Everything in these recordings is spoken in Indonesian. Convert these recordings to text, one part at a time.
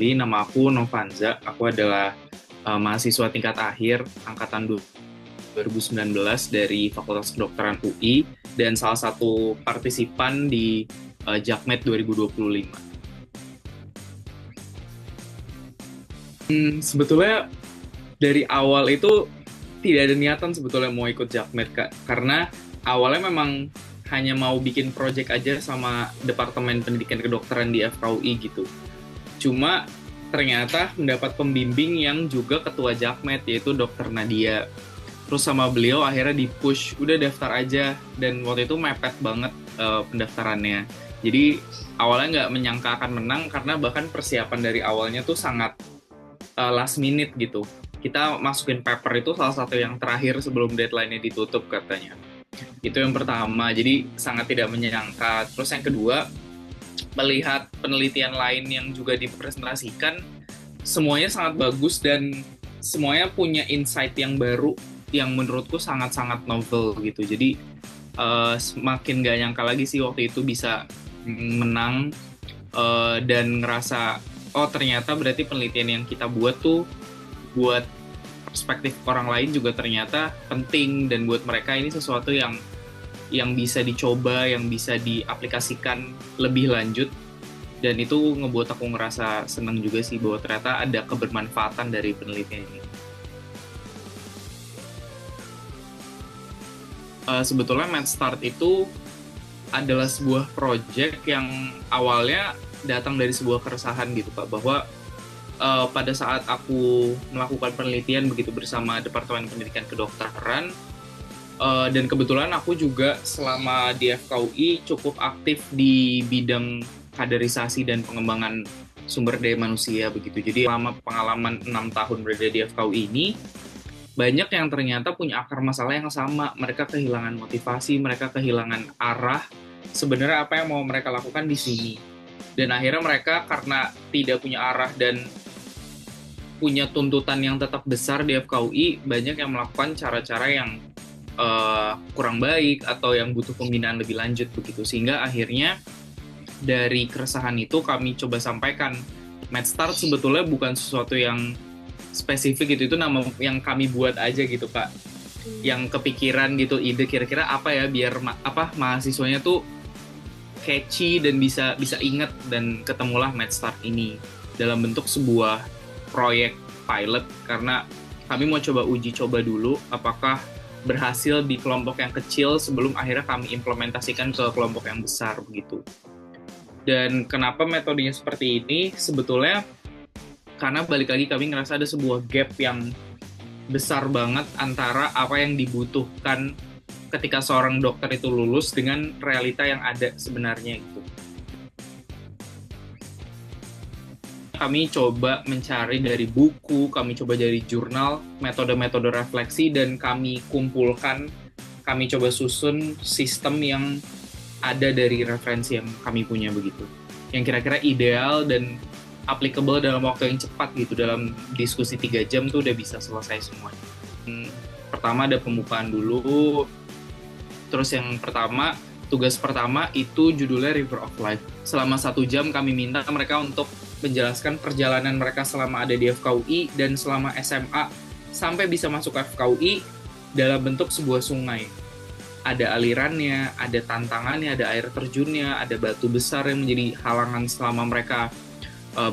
kembali. Nama aku Novanza. Aku adalah mahasiswa tingkat akhir angkatan 2019 dari Fakultas Kedokteran UI dan salah satu partisipan di Jakmed 2025. Sebetulnya dari awal itu tidak ada niatan sebetulnya mau ikut Jakmed, Kak. Karena awalnya memang hanya mau bikin project aja sama Departemen Pendidikan Kedokteran di FKUI gitu. Cuma ternyata mendapat pembimbing yang juga ketua Jakmed, yaitu Dr. Nadia. Terus sama beliau akhirnya di-push, udah daftar aja. Dan waktu itu mepet banget pendaftarannya. Jadi awalnya nggak menyangka akan menang karena bahkan persiapan dari awalnya tuh sangat last minute gitu. Kita masukin paper itu salah satu yang terakhir sebelum deadline-nya ditutup katanya. Itu yang pertama, jadi sangat tidak menyangka. Terus yang kedua, melihat penelitian lain yang juga dipresentasikan, semuanya sangat bagus dan semuanya punya insight yang baru yang menurutku sangat-sangat novel gitu. Jadi semakin gak nyangka lagi sih waktu itu bisa menang dan ngerasa, oh ternyata berarti penelitian yang kita buat tuh buat perspektif orang lain juga ternyata penting, dan buat mereka ini sesuatu yang bisa dicoba, yang bisa diaplikasikan lebih lanjut, dan itu ngebuat aku ngerasa seneng juga sih bahwa ternyata ada kebermanfaatan dari penelitian ini. Sebetulnya MedStart itu adalah sebuah project yang awalnya datang dari sebuah keresahan gitu Pak, bahwa pada saat aku melakukan penelitian begitu bersama Departemen Pendidikan Kedokteran, dan kebetulan aku juga selama di FKUI cukup aktif di bidang kaderisasi dan pengembangan sumber daya manusia begitu. Jadi selama pengalaman 6 tahun berada di FKUI ini, banyak yang ternyata punya akar masalah yang sama. Mereka kehilangan motivasi, mereka kehilangan arah. Sebenarnya apa yang mau mereka lakukan di sini? Dan akhirnya mereka karena tidak punya arah dan punya tuntutan yang tetap besar di FKUI, banyak yang melakukan cara-cara yang kurang baik atau yang butuh pembinaan lebih lanjut begitu. Sehingga akhirnya dari keresahan itu kami coba sampaikan, MedStart sebetulnya bukan sesuatu yang spesifik gitu, itu nama yang kami buat aja gitu Pak. Yang kepikiran gitu, ide kira-kira apa ya biar mahasiswanya tuh catchy dan bisa inget, dan ketemulah MedStart ini dalam bentuk sebuah proyek pilot, karena kami mau coba uji coba dulu apakah berhasil di kelompok yang kecil sebelum akhirnya kami implementasikan ke kelompok yang besar begitu. Dan kenapa metodenya seperti ini? Sebetulnya karena balik lagi kami ngerasa ada sebuah gap yang besar banget antara apa yang dibutuhkan ketika seorang dokter itu lulus dengan realita yang ada sebenarnya gitu. Kami coba mencari dari buku, kami coba dari jurnal, metode-metode refleksi, dan kami kumpulkan, kami coba susun sistem yang ada dari referensi yang kami punya begitu. Yang kira-kira ideal dan applicable dalam waktu yang cepat gitu, dalam diskusi 3 jam tuh udah bisa selesai semuanya. Pertama ada pembukaan dulu, terus yang pertama, tugas pertama itu judulnya River of Life. Selama 1 jam kami minta mereka untuk menjelaskan perjalanan mereka selama ada di FKUI dan selama SMA sampai bisa masuk ke FKUI dalam bentuk sebuah sungai. Ada alirannya, ada tantangannya, ada air terjunnya, ada batu besar yang menjadi halangan selama mereka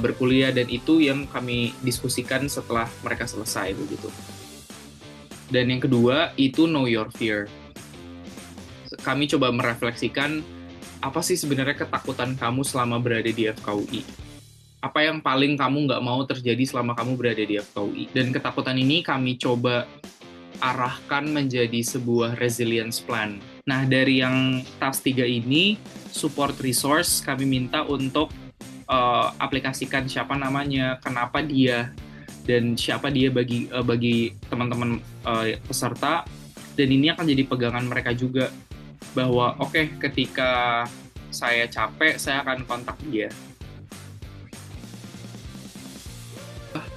berkuliah, dan itu yang kami diskusikan setelah mereka selesai begitu. Dan yang kedua itu Know Your Fear. Kami coba merefleksikan apa sih sebenarnya ketakutan kamu selama berada di FKUI. Apa yang paling kamu nggak mau terjadi selama kamu berada di FKUI. Dan ketakutan ini kami coba arahkan menjadi sebuah resilience plan. Nah, dari yang task 3 ini, support resource kami minta untuk aplikasikan siapa namanya, kenapa dia, dan siapa dia bagi teman-teman peserta. Dan ini akan jadi pegangan mereka juga, bahwa oke, ketika saya capek, saya akan kontak dia.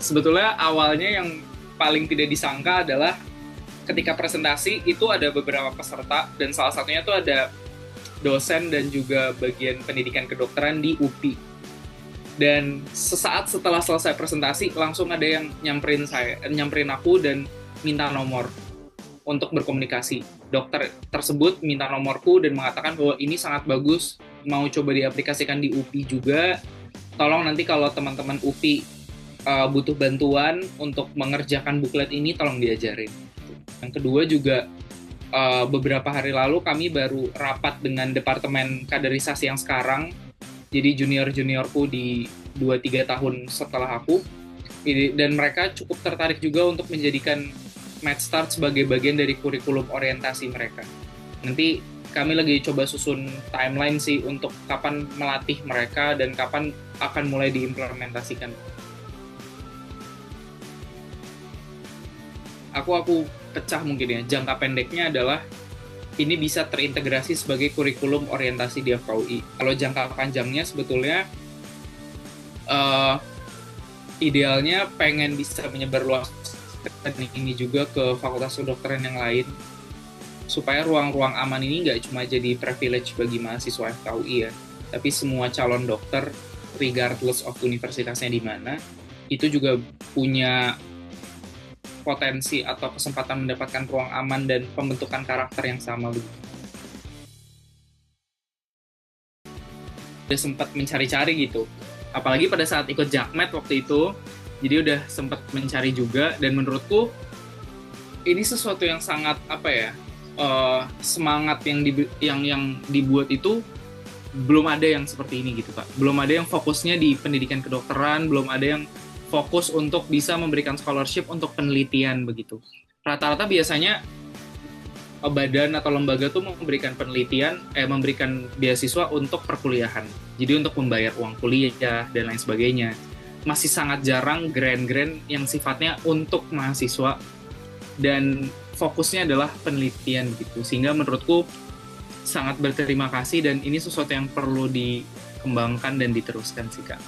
Sebetulnya awalnya yang paling tidak disangka adalah ketika presentasi itu ada beberapa peserta, dan salah satunya itu ada dosen dan juga bagian pendidikan kedokteran di UPI. Dan sesaat setelah selesai presentasi langsung ada yang nyamperin aku dan minta nomor untuk berkomunikasi. Dokter tersebut minta nomorku dan mengatakan bahwa ini sangat bagus, mau coba diaplikasikan di UPI juga. Tolong nanti kalau teman-teman UPI butuh bantuan untuk mengerjakan buklet ini, tolong diajarin. Yang kedua juga beberapa hari lalu kami baru rapat dengan departemen kaderisasi yang sekarang, jadi junior-juniorku di 2-3 tahun setelah aku, dan mereka cukup tertarik juga untuk menjadikan MedStart sebagai bagian dari kurikulum orientasi mereka. Nanti kami lagi coba susun timeline sih untuk kapan melatih mereka dan kapan akan mulai diimplementasikan. Aku pecah mungkin ya. Jangka pendeknya adalah ini bisa terintegrasi sebagai kurikulum orientasi di FKUI. Kalau jangka panjangnya sebetulnya idealnya pengen bisa menyebarluas teknik ini juga ke fakultas kedokteran yang lain, supaya ruang-ruang aman ini nggak cuma jadi privilege bagi mahasiswa FKUI ya, tapi semua calon dokter regardless of universitasnya di mana itu juga punya potensi atau kesempatan mendapatkan ruang aman dan pembentukan karakter yang sama. Udah sempat mencari-cari gitu, apalagi pada saat ikut Jakmed waktu itu, jadi udah sempat mencari juga, dan menurutku ini sesuatu yang sangat semangat yang dibuat itu belum ada yang seperti ini gitu Pak. Belum ada yang fokusnya di pendidikan kedokteran, belum ada yang fokus untuk bisa memberikan scholarship untuk penelitian begitu. Rata-rata biasanya badan atau lembaga tuh memberikan memberikan beasiswa untuk perkuliahan. Jadi untuk membayar uang kuliah dan lain sebagainya. Masih sangat jarang grant-grant yang sifatnya untuk mahasiswa dan fokusnya adalah penelitian gitu. Sehingga menurutku sangat berterima kasih dan ini sesuatu yang perlu dikembangkan dan diteruskan sih Kak.